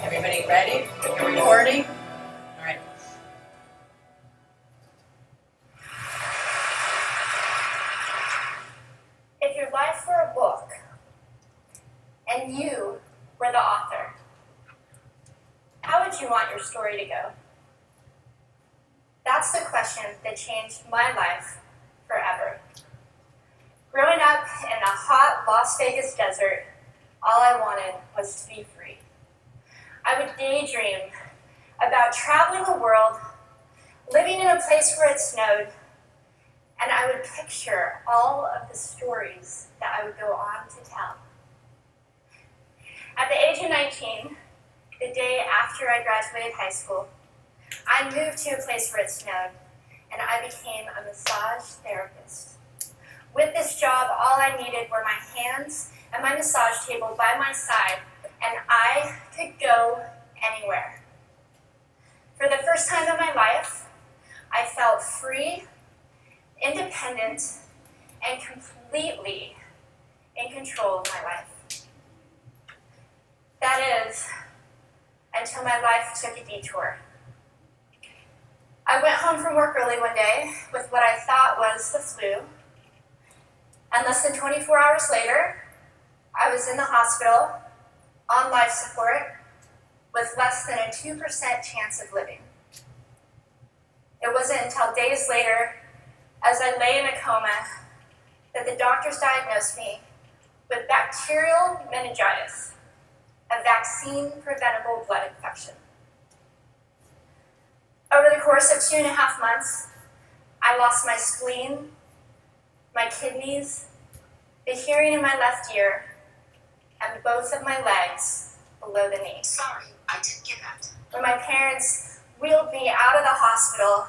Everybody ready? You're recording? All right. If your life were a book and you were the author, how would you want your story to go? That's the question that changed my life forever. Growing up in the hot Las Vegas desert, all I wanted was to be free. I would daydream about traveling the world, living in a place where it snowed, and I would picture all of the stories that I would go on to tell. At the age of 19, the day after I graduated high school, I moved to a place where it snowed, and I became a massage therapist. With this job, all I needed were my hands and my massage table by my side, and I could go anywhere. For the first time in my life, I felt free, independent, and completely in control of my life. That is, until my life took a detour. I went home from work early one day with what I thought was the flu, and less than 24 hours later, I was in the hospital on life support with less than a 2% chance of living. It wasn't until days later, as I lay in a coma, that the doctors diagnosed me with bacterial meningitis, a vaccine-preventable blood infection. Over the course of 2.5 months, I lost my spleen, my kidneys, the hearing in my left ear, and both of my legs below the knee. Sorry, I didn't get that. When my parents wheeled me out of the hospital,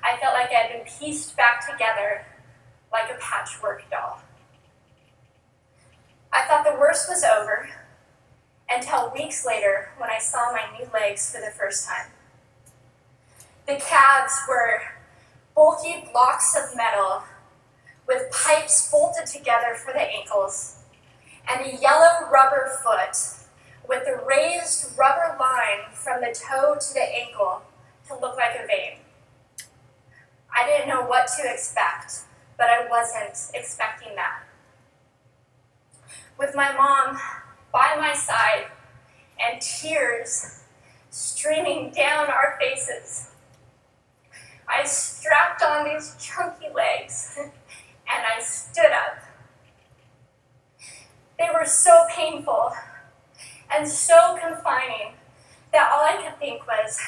I felt like I had been pieced back together like a patchwork doll. I thought the worst was over until weeks later when I saw my new legs for the first time. The calves were bulky blocks of metal with pipes bolted together for the ankles, and a yellow rubber foot with a raised rubber line from the toe to the ankle to look like a vein. I didn't know what to expect, but I wasn't expecting that. With my mom by my side and tears streaming down our faces, I strapped on these chunky legs and I stood up. They were so painful and so confining that all I could think was,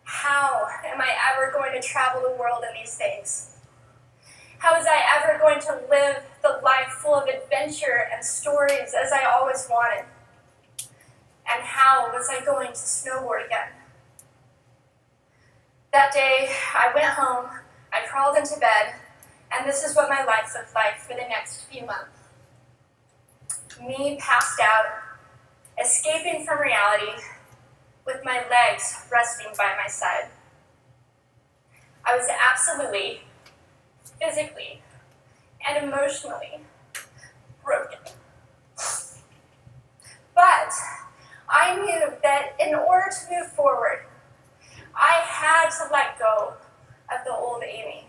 how am I ever going to travel the world in these things? How was I ever going to live the life full of adventure and stories as I always wanted? And how was I going to snowboard again? That day, I went home, I crawled into bed, and this is what my life looked like for the next few months. Me passed out, escaping from reality, with my legs resting by my side. I was absolutely, physically, and emotionally broken. But I knew that in order to move forward, I had to let go of the old Amy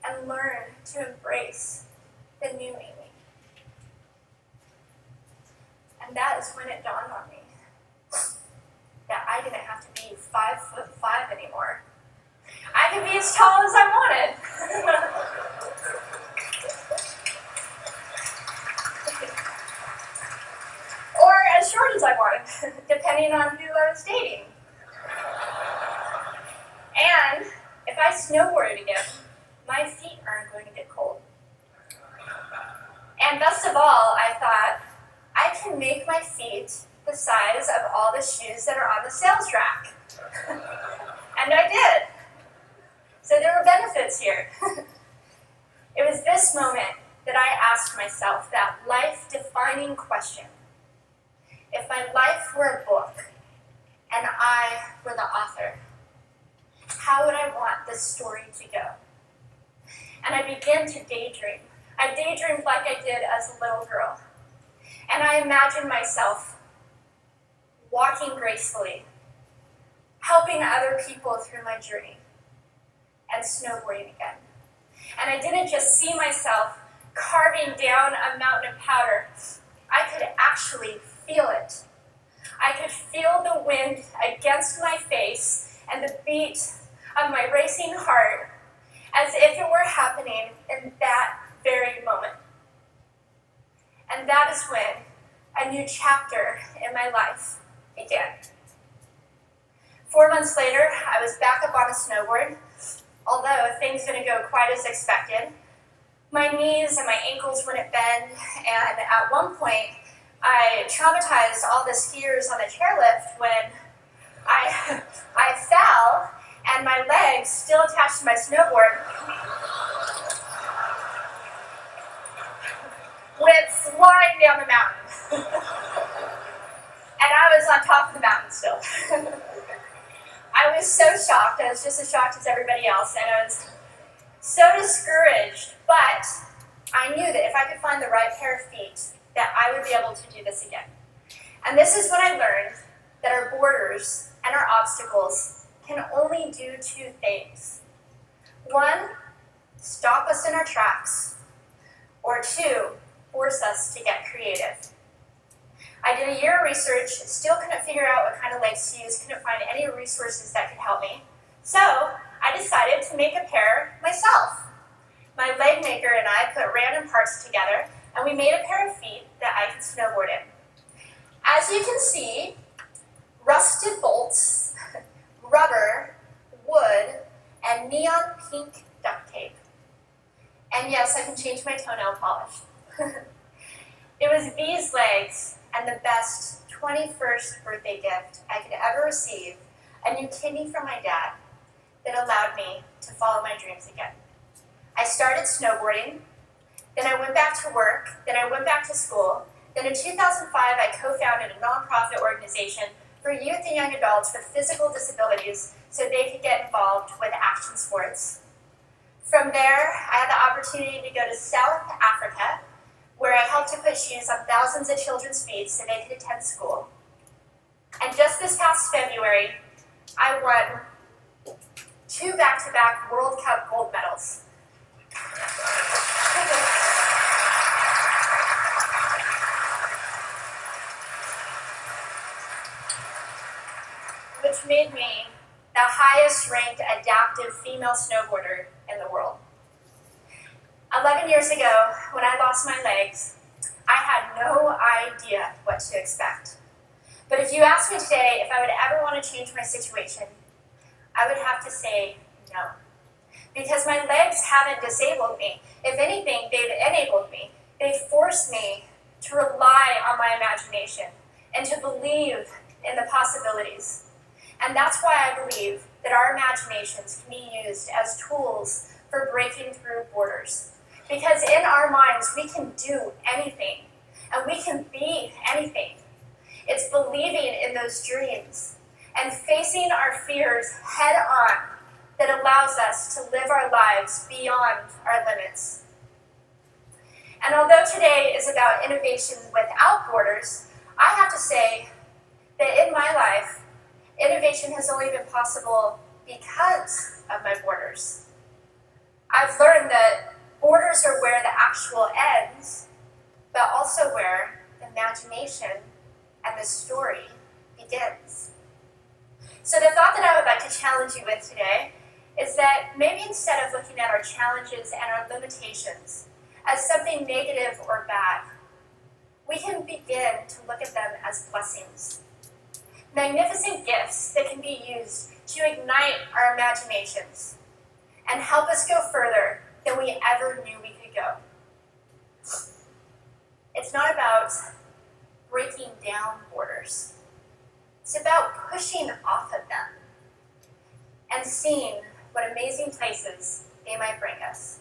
and learn to embrace the new Amy. And that is when it dawned on me that I didn't have to be 5'5" anymore. I could be as tall as I wanted. Or as short as I wanted, depending on who I was dating. And if I snowboarded again, my feet aren't going to get cold. And best of all, I thought, I can make my feet the size of all the shoes that are on the sales rack. And I did. So there were benefits here. It was this moment that I asked myself that life-defining question. If my life were a book and I were the author, how would I want this story to go? and I began to daydream. I daydreamed like I did as a little girl. And I imagined myself walking gracefully, helping other people through my journey, and snowboarding again. And I didn't just see myself carving down a mountain of powder. I could actually feel it. I could feel the wind against my face and the beat of my racing heart as if it were happening in that very moment. And that is when a new chapter in my life began. 4 months later, I was back up on a snowboard, although things didn't go quite as expected. My knees and my ankles wouldn't bend, and at one point, I traumatized all the skiers on the chairlift when I fell, and my legs, still attached to my snowboard, went flying down the mountain. And I was on top of the mountain still. I was so shocked. I was just as shocked as everybody else, and I was so discouraged. But I knew that if I could find the right pair of feet, that I would be able to do this again. And this is when I learned that our borders and our obstacles can only do two things. One, stop us in our tracks, or two, force us to get creative. I did a year of research, still couldn't figure out what kind of legs to use, couldn't find any resources that could help me. So I decided to make a pair myself. My leg maker and I put random parts together, and we made a pair of feet that I could snowboard in. As you can see, rusted bolts, rubber, wood, and neon pink duct tape. And yes, I can change my toenail polish. It was these legs and the best 21st birthday gift I could ever receive, a new kidney from my dad, that allowed me to follow my dreams again. I started snowboarding, then I went back to work, then I went back to school. Then in 2005, I co-founded a nonprofit organization for youth and young adults with physical disabilities so they could get involved with action sports. From there, I had the opportunity to go to South Africa, where I helped to put shoes on thousands of children's feet so they could attend school. And just this past February, I won 2 back-to-back World Cup gold medals. Which made me the highest ranked adaptive female snowboarder in the world. 11 years ago, when I lost my legs, I had no idea what to expect. But if you ask me today if I would ever want to change my situation, I would have to say no. Because my legs haven't disabled me. If anything, they've enabled me. They've forced me to rely on my imagination and to believe in the possibilities. And that's why I believe that our imaginations can be used as tools for breaking through borders. Because in our minds, we can do anything, and we can be anything. It's believing in those dreams and facing our fears head on that allows us to live our lives beyond our limits. And although today is about innovation without borders, I have to say that in my life, innovation has only been possible because of my borders. I've learned that borders are where the actual ends, but also where the imagination and the story begins. So the thought that I would like to challenge you with today is that maybe instead of looking at our challenges and our limitations as something negative or bad, we can begin to look at them as blessings. Magnificent gifts that can be used to ignite our imaginations and help us go further than we ever knew we could go. It's not about breaking down borders. It's about pushing off of them and seeing what amazing places they might bring us.